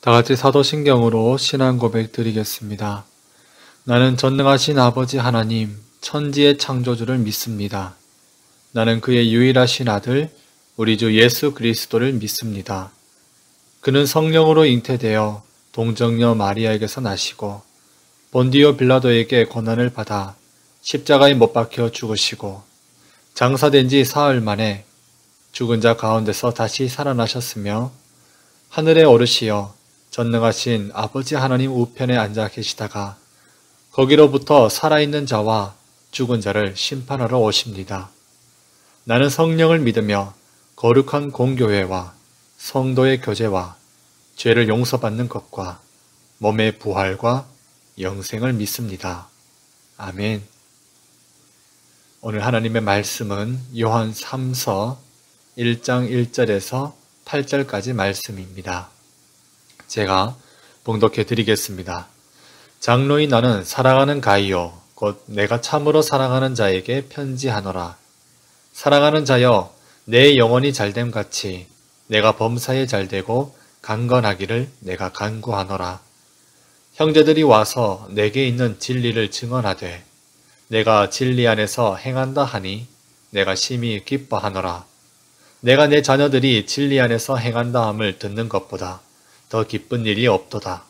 다 같이 사도신경으로 신앙 고백 드리겠습니다. 나는 전능하신 아버지 하나님, 천지의 창조주를 믿습니다. 나는 그의 유일하신 아들, 우리 주 예수 그리스도를 믿습니다. 그는 성령으로 잉태되어 동정녀 마리아에게서 나시고 본디오 빌라도에게 고난을 받아 십자가에 못 박혀 죽으시고 장사된 지 사흘 만에 죽은 자 가운데서 다시 살아나셨으며 하늘에 오르시어 전능하신 아버지 하나님 우편에 앉아 계시다가 거기로부터 살아있는 자와 죽은 자를 심판하러 오십니다. 나는 성령을 믿으며 거룩한 공교회와 성도의 교제와 죄를 용서받는 것과 몸의 부활과 영생을 믿습니다. 아멘. 오늘 하나님의 말씀은 요한 3서 1장 1절에서 8절까지 말씀입니다. 제가 봉독해 드리겠습니다. 장로인 나는 사랑하는 가이오 곧 내가 참으로 사랑하는 자에게 편지하노라. 사랑하는 자여 내 영혼이 잘됨 같이 내가 범사에 잘되고 강건하기를 내가 간구하노라. 형제들이 와서 내게 있는 진리를 증언하되 내가 진리 안에서 행한다 하니 내가 심히 기뻐하노라. 내가 내 자녀들이 진리 안에서 행한다 함을 듣는 것보다 더 기쁜 일이 없도다.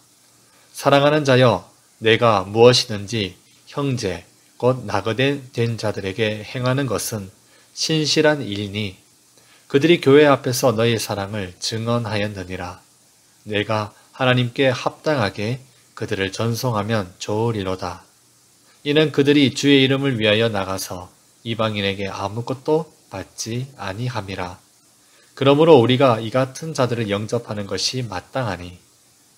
사랑하는 자여 내가 무엇이든지 형제 곧 나그네 된 자들에게 행하는 것은 신실한 일이니 그들이 교회 앞에서 너의 사랑을 증언하였느니라. 내가 하나님께 합당하게 그들을 전송하면 좋으리로다. 이는 그들이 주의 이름을 위하여 나가서 이방인에게 아무것도 받지 아니함이라. 그러므로 우리가 이 같은 자들을 영접하는 것이 마땅하니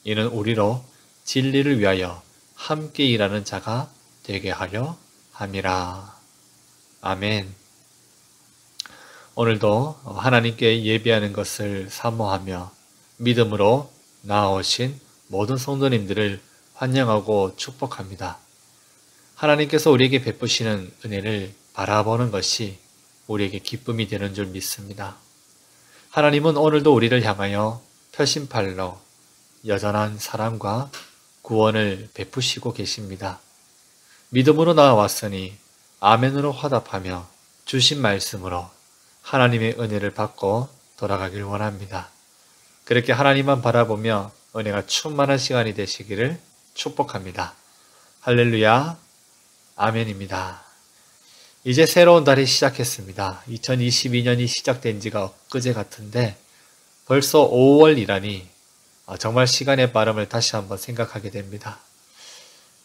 이는 우리로 진리를 위하여 함께 일하는 자가 되게 하려 함이라. 아멘. 오늘도 하나님께 예배하는 것을 사모하며 믿음으로 나아오신 모든 성도님들을 환영하고 축복합니다. 하나님께서 우리에게 베푸시는 은혜를 바라보는 것이 우리에게 기쁨이 되는 줄 믿습니다. 하나님은 오늘도 우리를 향하여 표심팔로 여전한 사랑과 구원을 베푸시고 계십니다. 믿음으로 나아왔으니 아멘으로 화답하며 주신 말씀으로 하나님의 은혜를 받고 돌아가길 원합니다. 그렇게 하나님만 바라보며 은혜가 충만한 시간이 되시기를 축복합니다. 할렐루야, 아멘입니다. 이제 새로운 달이 시작했습니다. 2022년이 시작된 지가 엊그제 같은데 벌써 5월이라니 정말 시간의 빠름을 다시 한번 생각하게 됩니다.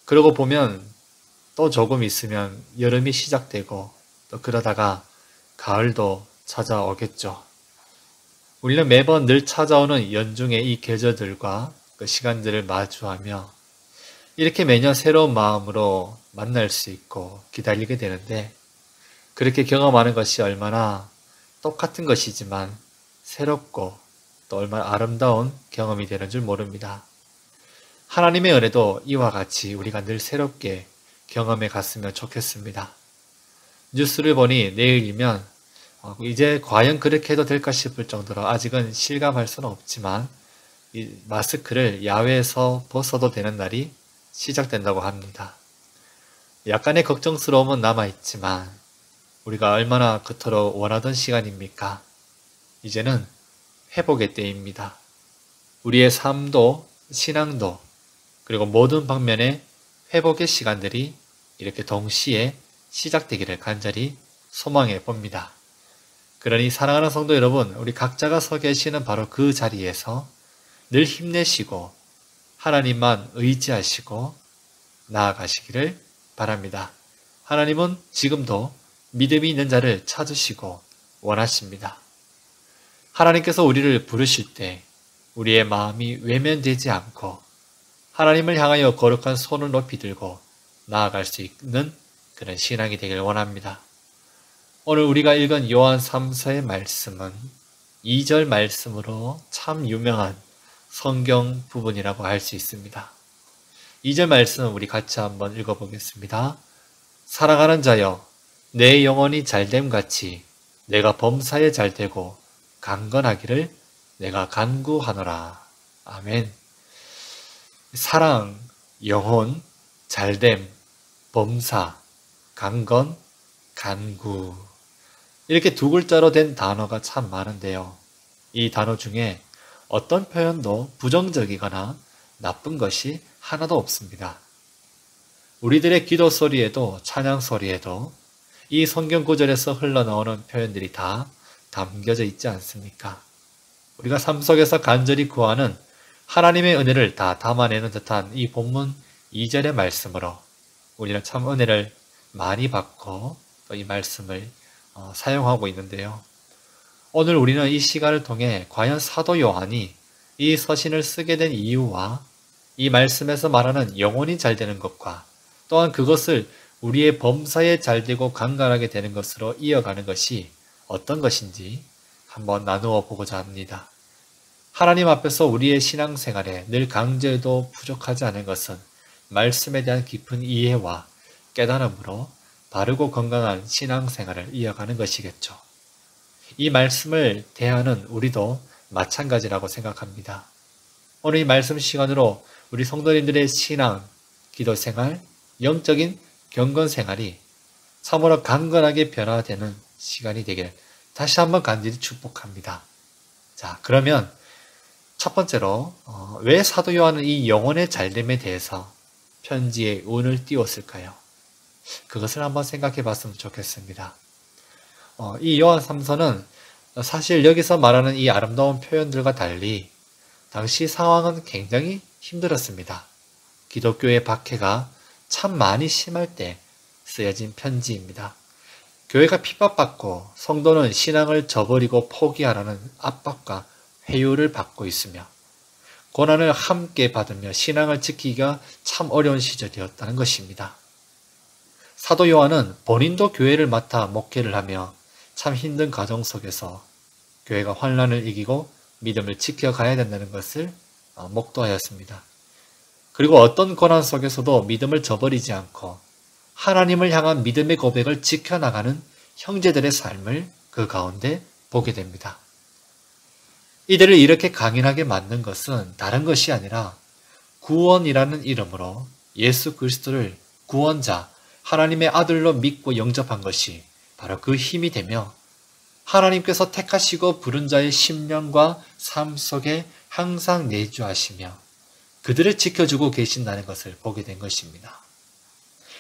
그러고 보면 또 조금 있으면 여름이 시작되고 또 그러다가 가을도 찾아오겠죠. 우리는 매번 늘 찾아오는 연중의 이 계절들과 그 시간들을 마주하며 이렇게 매년 새로운 마음으로 만날 수 있고 기다리게 되는데 그렇게 경험하는 것이 얼마나 똑같은 것이지만 새롭고 또 얼마나 아름다운 경험이 되는 줄 모릅니다. 하나님의 은혜도 이와 같이 우리가 늘 새롭게 경험해 갔으면 좋겠습니다. 뉴스를 보니 내일이면 이제 과연 그렇게 해도 될까 싶을 정도로 아직은 실감할 수는 없지만 이 마스크를 야외에서 벗어도 되는 날이 시작된다고 합니다. 약간의 걱정스러움은 남아있지만 우리가 얼마나 그토록 원하던 시간입니까? 이제는 회복의 때입니다. 우리의 삶도 신앙도 그리고 모든 방면의 회복의 시간들이 이렇게 동시에 시작되기를 간절히 소망해 봅니다. 그러니 사랑하는 성도 여러분, 우리 각자가 서 계시는 바로 그 자리에서 늘 힘내시고 하나님만 의지하시고 나아가시기를 바랍니다. 하나님은 지금도 믿음이 있는 자를 찾으시고 원하십니다. 하나님께서 우리를 부르실 때 우리의 마음이 외면되지 않고 하나님을 향하여 거룩한 손을 높이 들고 나아갈 수 있는 그런 신앙이 되길 원합니다. 오늘 우리가 읽은 요한 3서의 말씀은 2절 말씀으로 참 유명한 성경 부분이라고 할 수 있습니다. 2절 말씀 우리 같이 한번 읽어보겠습니다. 사랑하는 자여 내 영혼이 잘됨 같이 내가 범사에 잘되고 강건하기를 내가 간구하노라. 아멘. 사랑, 영혼, 잘됨, 범사, 강건, 간구. 이렇게 두 글자로 된 단어가 참 많은데요. 이 단어 중에 어떤 표현도 부정적이거나 나쁜 것이 하나도 없습니다. 우리들의 기도 소리에도 찬양 소리에도 이 성경 구절에서 흘러나오는 표현들이 다 담겨져 있지 않습니까? 우리가 삶 속에서 간절히 구하는 하나님의 은혜를 다 담아내는 듯한 이 본문 2절의 말씀으로 우리는 참 은혜를 많이 받고 또 이 말씀을 사용하고 있는데요. 오늘 우리는 이 시간을 통해 과연 사도 요한이 이 서신을 쓰게 된 이유와 이 말씀에서 말하는 영혼이 잘 되는 것과 또한 그것을 우리의 범사에 잘 되고 강건하게 되는 것으로 이어가는 것이 어떤 것인지 한번 나누어 보고자 합니다. 하나님 앞에서 우리의 신앙생활에 늘 강조해도 부족하지 않은 것은 말씀에 대한 깊은 이해와 깨달음으로 바르고 건강한 신앙생활을 이어가는 것이겠죠. 이 말씀을 대하는 우리도 마찬가지라고 생각합니다. 오늘 이 말씀 시간으로 우리 성도님들의 신앙, 기도생활, 영적인 경건생활이 참으로 강건하게 변화되는 시간이 되길 다시 한번 간절히 축복합니다. 자, 그러면 첫 번째로 왜 사도 요한은 이 영혼의 잘됨에 대해서 편지에 운을 띄웠을까요? 그것을 한번 생각해 봤으면 좋겠습니다. 이 요한 3서는 사실 여기서 말하는 이 아름다운 표현들과 달리 당시 상황은 굉장히 힘들었습니다. 기독교의 박해가 참 많이 심할 때 쓰여진 편지입니다. 교회가 핍박받고 성도는 신앙을 저버리고 포기하라는 압박과 회유를 받고 있으며 고난을 함께 받으며 신앙을 지키기가 참 어려운 시절이었다는 것입니다. 사도 요한은 본인도 교회를 맡아 목회를 하며 참 힘든 과정 속에서 교회가 환난을 이기고 믿음을 지켜가야 된다는 것을 목도하였습니다. 그리고 어떤 고난 속에서도 믿음을 저버리지 않고 하나님을 향한 믿음의 고백을 지켜나가는 형제들의 삶을 그 가운데 보게 됩니다. 이들을 이렇게 강인하게 만든 것은 다른 것이 아니라 구원이라는 이름으로 예수 그리스도를 구원자, 하나님의 아들로 믿고 영접한 것이 바로 그 힘이 되며 하나님께서 택하시고 부른 자의 심령과 삶 속에 항상 내주하시며 그들을 지켜주고 계신다는 것을 보게 된 것입니다.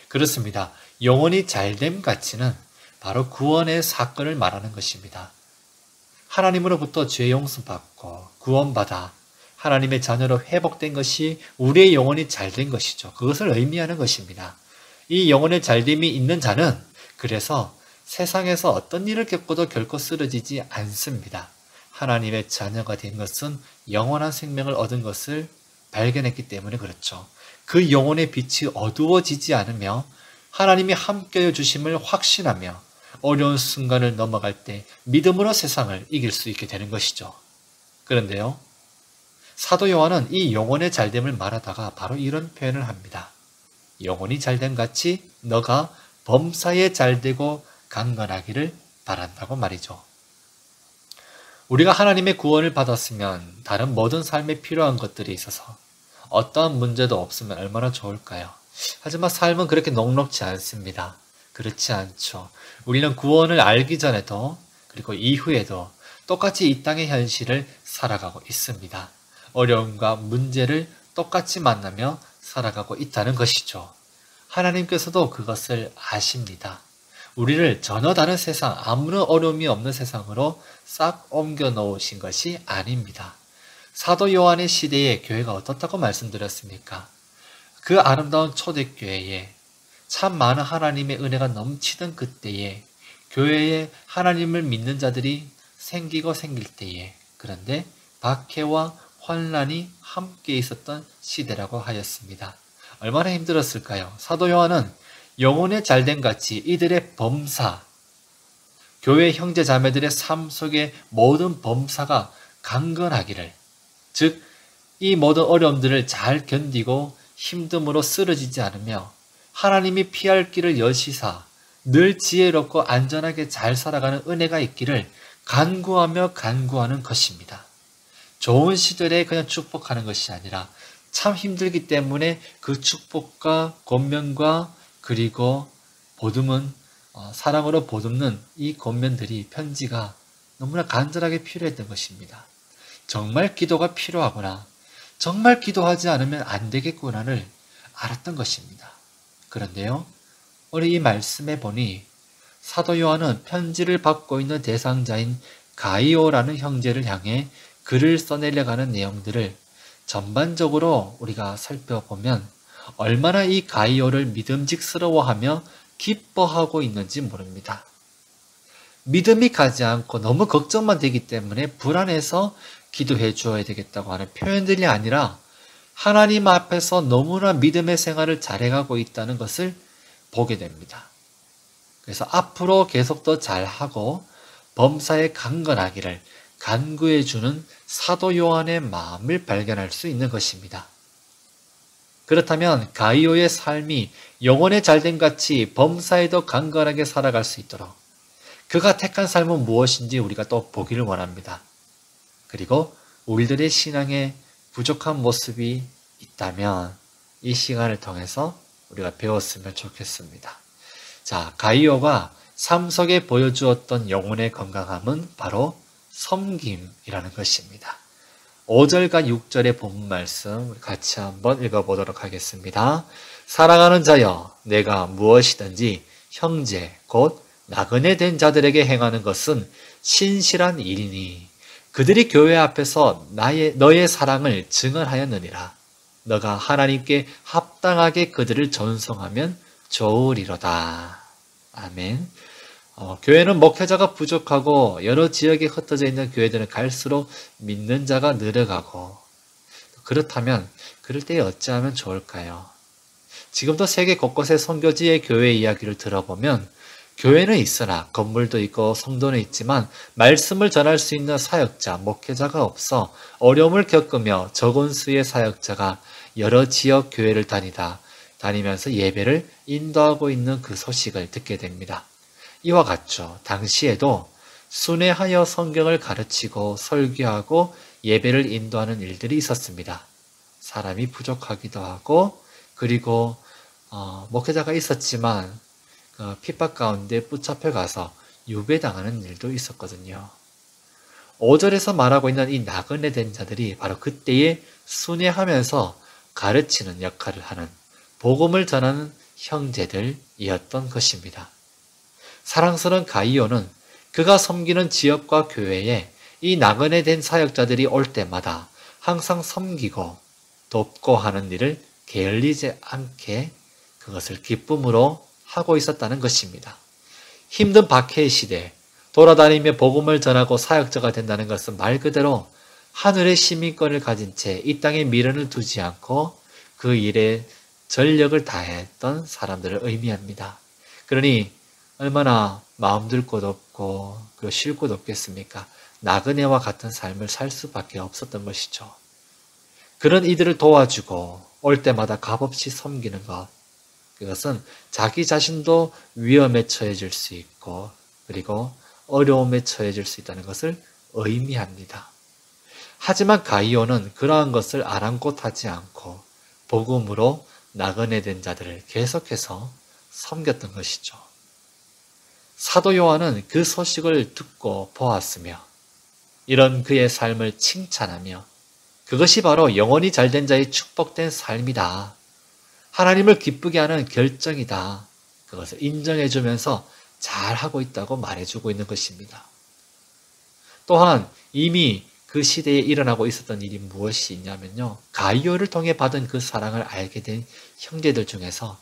그렇습니다. 영혼이 잘됨 가치는 바로 구원의 사건을 말하는 것입니다. 하나님으로부터 죄 용서받고 구원받아 하나님의 자녀로 회복된 것이 우리의 영혼이 잘된 것이죠. 그것을 의미하는 것입니다. 이 영혼의 잘됨이 있는 자는 그래서 세상에서 어떤 일을 겪고도 결코 쓰러지지 않습니다. 하나님의 자녀가 된 것은 영원한 생명을 얻은 것을 발견했기 때문에 그렇죠. 그 영혼의 빛이 어두워지지 않으며 하나님이 함께해 주심을 확신하며 어려운 순간을 넘어갈 때 믿음으로 세상을 이길 수 있게 되는 것이죠. 그런데요, 사도 요한은 이 영혼의 잘됨을 말하다가 바로 이런 표현을 합니다. 영혼이 잘됨 같이 너가 범사에 잘되고 강건하기를 바란다고 말이죠. 우리가 하나님의 구원을 받았으면 다른 모든 삶에 필요한 것들이 있어서 어떠한 문제도 없으면 얼마나 좋을까요? 하지만 삶은 그렇게 녹록지 않습니다. 그렇지 않죠. 우리는 구원을 알기 전에도 그리고 이후에도 똑같이 이 땅의 현실을 살아가고 있습니다. 어려움과 문제를 똑같이 만나며 살아가고 있다는 것이죠. 하나님께서도 그것을 아십니다. 우리를 전혀 다른 세상, 아무런 어려움이 없는 세상으로 싹 옮겨 놓으신 것이 아닙니다. 사도 요한의 시대에 교회가 어떻다고 말씀드렸습니까? 그 아름다운 초대교회에 참 많은 하나님의 은혜가 넘치던 그때에 교회에 하나님을 믿는 자들이 생기고 생길 때에 그런데 박해와 환난이 함께 있었던 시대라고 하였습니다. 얼마나 힘들었을까요? 사도 요한은 영혼의 잘됨 같이 이들의 범사, 교회 형제 자매들의 삶 속의 모든 범사가 강건하기를, 즉 이 모든 어려움들을 잘 견디고 힘듦으로 쓰러지지 않으며 하나님이 피할 길을 여시사 늘 지혜롭고 안전하게 잘 살아가는 은혜가 있기를 간구하며 간구하는 것입니다. 좋은 시절에 그냥 축복하는 것이 아니라 참 힘들기 때문에 그 축복과 권면과 그리고 보듬은 사랑으로 보듬는 이 권면들이 편지가 너무나 간절하게 필요했던 것입니다. 정말 기도가 필요하구나. 정말 기도하지 않으면 안 되겠구나를 알았던 것입니다. 그런데요, 오늘 이 말씀에 보니 사도 요한은 편지를 받고 있는 대상자인 가이오라는 형제를 향해 글을 써내려가는 내용들을 전반적으로 우리가 살펴보면 얼마나 이 가이오를 믿음직스러워하며 기뻐하고 있는지 모릅니다. 믿음이 가지 않고 너무 걱정만 되기 때문에 불안해서 기도해 주어야 되겠다고 하는 표현들이 아니라 하나님 앞에서 너무나 믿음의 생활을 잘해가고 있다는 것을 보게 됩니다. 그래서 앞으로 계속 더 잘하고 범사에 강건하기를 간구해 주는 사도 요한의 마음을 발견할 수 있는 것입니다. 그렇다면 가이오의 삶이 영혼의 잘됨 같이 범사에도 강건하게 살아갈 수 있도록 그가 택한 삶은 무엇인지 우리가 또 보기를 원합니다. 그리고 우리들의 신앙에 부족한 모습이 있다면 이 시간을 통해서 우리가 배웠으면 좋겠습니다. 자, 가이오가 삶 속에 보여주었던 영혼의 건강함은 바로 섬김이라는 것입니다. 5절과 6절의 본문 말씀 같이 한번 읽어보도록 하겠습니다. 사랑하는 자여, 내가 무엇이든지 형제 곧 나그네 된 자들에게 행하는 것은 신실한 일이니 그들이 교회 앞에서 너의 사랑을 증언하였느니라. 너가 하나님께 합당하게 그들을 전송하면 좋으리로다. 아멘. 교회는 목회자가 부족하고 여러 지역에 흩어져 있는 교회들은 갈수록 믿는 자가 늘어가고, 그렇다면 그럴 때에 어찌하면 좋을까요? 지금도 세계 곳곳의 선교지의 교회 이야기를 들어보면 교회는 있으나 건물도 있고 성도는 있지만 말씀을 전할 수 있는 사역자, 목회자가 없어 어려움을 겪으며 적은 수의 사역자가 여러 지역 교회를 다니면서 예배를 인도하고 있는 그 소식을 듣게 됩니다. 이와 같죠. 당시에도 순회하여 성경을 가르치고 설교하고 예배를 인도하는 일들이 있었습니다. 사람이 부족하기도 하고 그리고 목회자가 있었지만 핍박 가운데 붙잡혀 가서 유배당하는 일도 있었거든요. 5절에서 말하고 있는 이 나그네 된 자들이 바로 그때에 순회하면서 가르치는 역할을 하는 복음을 전하는 형제들이었던 것입니다. 사랑스러운 가이오는 그가 섬기는 지역과 교회에 이 나그네 된 사역자들이 올 때마다 항상 섬기고 돕고 하는 일을 게을리지 않게 그것을 기쁨으로 하고 있었다는 것입니다. 힘든 박해의 시대, 돌아다니며 복음을 전하고 사역자가 된다는 것은 말 그대로 하늘의 시민권을 가진 채 이 땅에 미련을 두지 않고 그 일에 전력을 다했던 사람들을 의미합니다. 그러니 얼마나 마음들 곳 없고 쉴 곳 없겠습니까? 나그네와 같은 삶을 살 수밖에 없었던 것이죠. 그런 이들을 도와주고 올 때마다 값없이 섬기는 것, 그것은 자기 자신도 위험에 처해질 수 있고 그리고 어려움에 처해질 수 있다는 것을 의미합니다. 하지만 가이오는 그러한 것을 아랑곳하지 않고 복음으로 나그네 된 자들을 계속해서 섬겼던 것이죠. 사도 요한은 그 소식을 듣고 보았으며 이런 그의 삶을 칭찬하며 그것이 바로 영혼이 잘된 자의 축복된 삶이다. 하나님을 기쁘게 하는 결정이다. 그것을 인정해주면서 잘하고 있다고 말해주고 있는 것입니다. 또한 이미 그 시대에 일어나고 있었던 일이 무엇이 있냐면요. 가이오를 통해 받은 그 사랑을 알게 된 형제들 중에서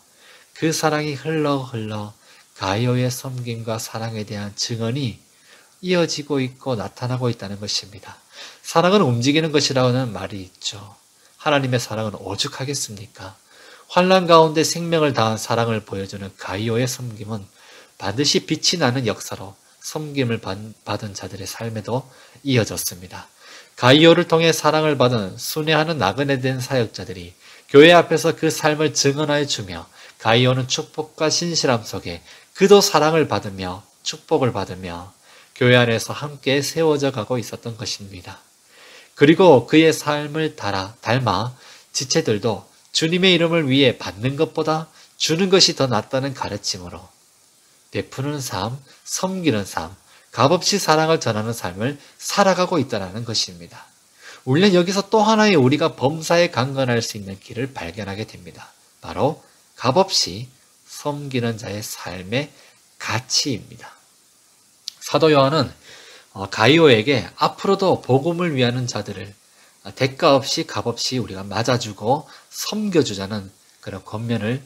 그 사랑이 흘러 가이오의 섬김과 사랑에 대한 증언이 이어지고 있고 나타나고 있다는 것입니다. 사랑은 움직이는 것이라는 말이 있죠. 하나님의 사랑은 오죽하겠습니까? 환난 가운데 생명을 다한 사랑을 보여주는 가이오의 섬김은 반드시 빛이 나는 역사로 섬김을 받은 자들의 삶에도 이어졌습니다. 가이오를 통해 사랑을 받은 순회하는 나그네 된 사역자들이 교회 앞에서 그 삶을 증언하여 주며 가이오는 축복과 신실함 속에 그도 사랑을 받으며 축복을 받으며 교회 안에서 함께 세워져 가고 있었던 것입니다. 그리고 그의 삶을 닮아 지체들도 주님의 이름을 위해 받는 것보다 주는 것이 더 낫다는 가르침으로 베푸는 삶, 섬기는 삶, 값없이 사랑을 전하는 삶을 살아가고 있다는 것입니다. 우리는 여기서 또 하나의 우리가 범사에 강건할 수 있는 길을 발견하게 됩니다. 바로 값없이 섬기는 자의 삶의 가치입니다. 사도 요한은 가이오에게 앞으로도 복음을 위하는 자들을 대가 없이 값없이 우리가 맞아주고 섬겨주자는 그런 권면을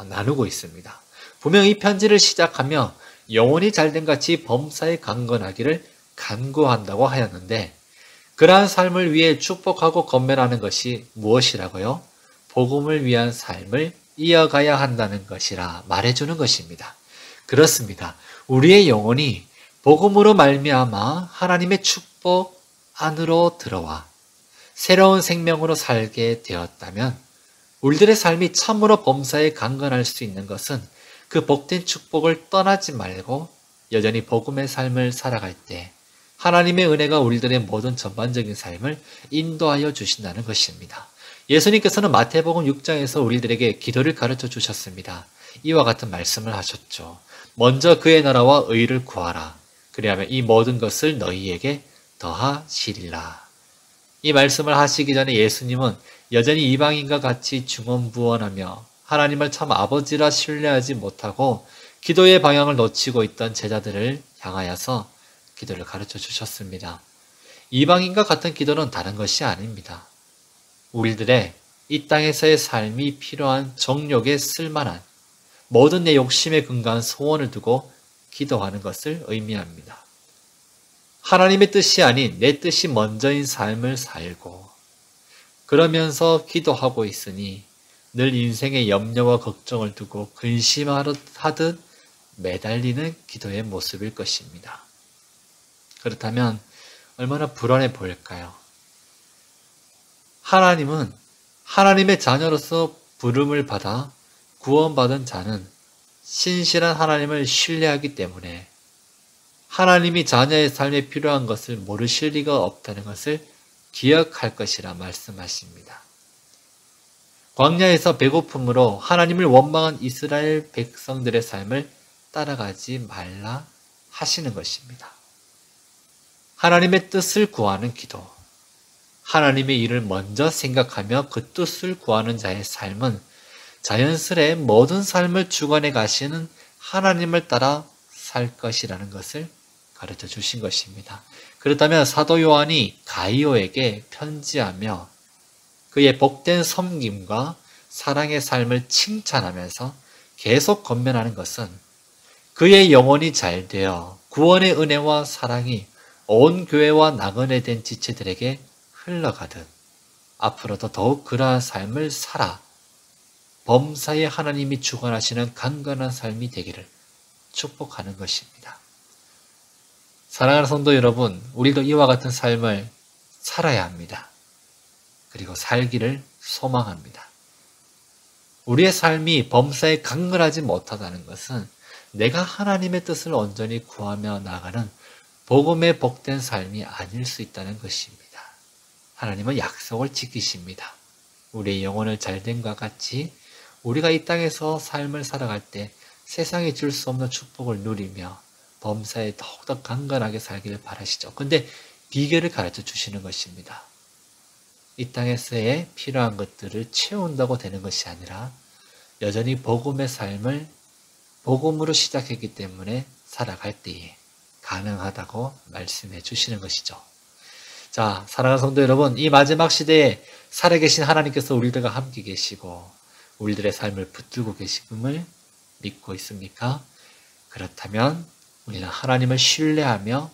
나누고 있습니다. 분명 이 편지를 시작하며 영혼이 잘된 같이 범사에 강건하기를 간구한다고 하였는데 그러한 삶을 위해 축복하고 권면하는 것이 무엇이라고요? 복음을 위한 삶을 이어가야 한다는 것이라 말해주는 것입니다. 그렇습니다. 우리의 영혼이 복음으로 말미암아 하나님의 축복 안으로 들어와 새로운 생명으로 살게 되었다면 우리들의 삶이 참으로 범사에 강건할 수 있는 것은 그 복된 축복을 떠나지 말고 여전히 복음의 삶을 살아갈 때 하나님의 은혜가 우리들의 모든 전반적인 삶을 인도하여 주신다는 것입니다. 예수님께서는 마태복음 6장에서 우리들에게 기도를 가르쳐 주셨습니다. 이와 같은 말씀을 하셨죠. 먼저 그의 나라와 의를 구하라. 그리하면 이 모든 것을 너희에게 더하시리라. 이 말씀을 하시기 전에 예수님은 여전히 이방인과 같이 중언부언하며 하나님을 참 아버지라 신뢰하지 못하고 기도의 방향을 놓치고 있던 제자들을 향하여서 기도를 가르쳐 주셨습니다. 이방인과 같은 기도는 다른 것이 아닙니다. 우리들의 이 땅에서의 삶이 필요한 정욕에 쓸만한 모든 내 욕심에 근거한 소원을 두고 기도하는 것을 의미합니다. 하나님의 뜻이 아닌 내 뜻이 먼저인 삶을 살고 그러면서 기도하고 있으니 늘 인생의 염려와 걱정을 두고 근심하듯 매달리는 기도의 모습일 것입니다. 그렇다면 얼마나 불안해 보일까요? 하나님은 하나님의 자녀로서 부름을 받아 구원받은 자는 신실한 하나님을 신뢰하기 때문에 하나님이 자녀의 삶에 필요한 것을 모르실 리가 없다는 것을 기억할 것이라 말씀하십니다. 광야에서 배고픔으로 하나님을 원망한 이스라엘 백성들의 삶을 따라가지 말라 하시는 것입니다. 하나님의 뜻을 구하는 기도, 하나님의 일을 먼저 생각하며 그 뜻을 구하는 자의 삶은 자연스레 모든 삶을 주관해 가시는 하나님을 따라 살 것이라는 것을 가르쳐 주신 것입니다. 그렇다면 사도 요한이 가이오에게 편지하며 그의 복된 섬김과 사랑의 삶을 칭찬하면서 계속 권면하는 것은 그의 영혼이 잘 되어 구원의 은혜와 사랑이 온 교회와 나그네 된 지체들에게 흘러가듯 앞으로도 더욱 그러한 삶을 살아 범사에 하나님이 주관하시는 강건한 삶이 되기를 축복하는 것입니다. 사랑하는 성도 여러분, 우리도 이와 같은 삶을 살아야 합니다. 그리고 살기를 소망합니다. 우리의 삶이 범사에 강건하지 못하다는 것은 내가 하나님의 뜻을 온전히 구하며 나가는 복음의 복된 삶이 아닐 수 있다는 것입니다. 하나님은 약속을 지키십니다. 우리의 영혼을 잘됨과 같이 우리가 이 땅에서 삶을 살아갈 때 세상에 줄 수 없는 축복을 누리며 범사에 더욱더 강건하게 살기를 바라시죠. 근데 비결을 가르쳐 주시는 것입니다. 이 땅에서의 필요한 것들을 채운다고 되는 것이 아니라 여전히 복음의 삶을 복음으로 시작했기 때문에 살아갈 때에 가능하다고 말씀해 주시는 것이죠. 자, 사랑하는 성도 여러분, 이 마지막 시대에 살아계신 하나님께서 우리들과 함께 계시고 우리들의 삶을 붙들고 계심을 믿고 있습니까? 그렇다면 우리는 하나님을 신뢰하며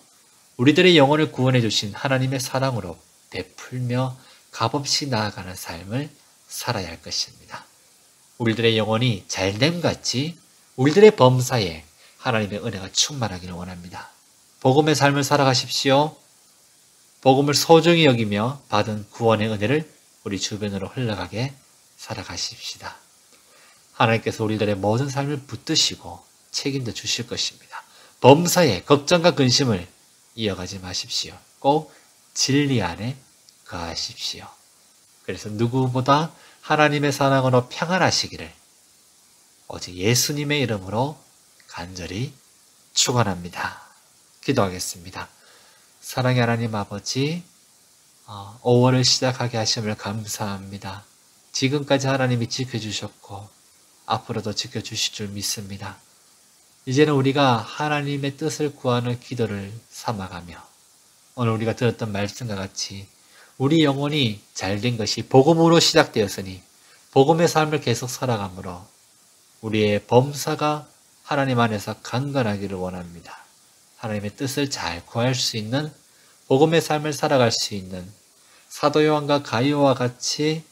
우리들의 영혼을 구원해 주신 하나님의 사랑으로 베풀며 값없이 나아가는 삶을 살아야 할 것입니다. 우리들의 영혼이 잘됨같이 우리들의 범사에 하나님의 은혜가 충만하기를 원합니다. 복음의 삶을 살아가십시오. 복음을 소중히 여기며 받은 구원의 은혜를 우리 주변으로 흘러가게 살아가십시다. 하나님께서 우리들의 모든 삶을 붙드시고 책임져 주실 것입니다. 범사에 걱정과 근심을 이어가지 마십시오. 꼭 진리 안에 거하십시오. 그리고 그래서 누구보다 하나님의 사랑으로 평안하시기를 오직 예수님의 이름으로 간절히 축원합니다. 기도하겠습니다. 사랑의 하나님 아버지, 5월을 시작하게 하심을 감사합니다. 지금까지 하나님이 지켜주셨고 앞으로도 지켜주실 줄 믿습니다. 이제는 우리가 하나님의 뜻을 구하는 기도를 삼아가며 오늘 우리가 들었던 말씀과 같이 우리 영혼이 잘된 것이 복음으로 시작되었으니 복음의 삶을 계속 살아가므로 우리의 범사가 하나님 안에서 강건하기를 원합니다. 하나님의 뜻을 잘 구할 수 있는 복음의 삶을 살아갈 수 있는 사도 요한과 가이오와 같이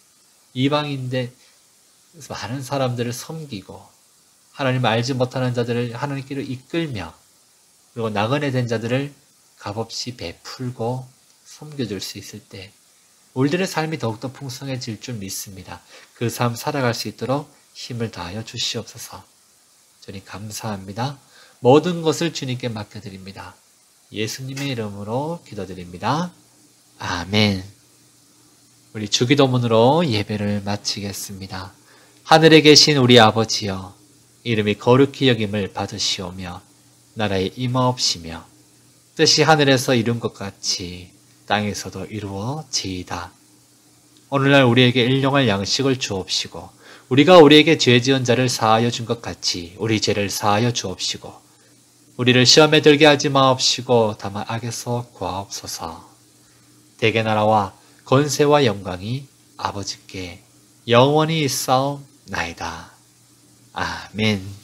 이방인데 많은 사람들을 섬기고 하나님을 알지 못하는 자들을 하나님께로 이끌며 그리고 나그네 된 자들을 값없이 베풀고 섬겨줄 수 있을 때 우리들의 삶이 더욱더 풍성해질 줄 믿습니다. 그 삶 살아갈 수 있도록 힘을 다하여 주시옵소서. 주님 감사합니다. 모든 것을 주님께 맡겨드립니다. 예수님의 이름으로 기도드립니다. 아멘. 우리 주기도문으로 예배를 마치겠습니다. 하늘에 계신 우리 아버지여, 이름이 거룩히 여김을 받으시오며 나라에 임하옵시며 뜻이 하늘에서 이룬 것 같이 땅에서도 이루어지이다. 오늘날 우리에게 일용할 양식을 주옵시고 우리가 우리에게 죄 지은 자를 사하여 준 것 같이 우리 죄를 사하여 주옵시고 우리를 시험에 들게 하지 마옵시고 다만 악에서 구하옵소서. 대개 나라와 권세와 영광이 아버지께 영원히 있사옵나이다. 아멘.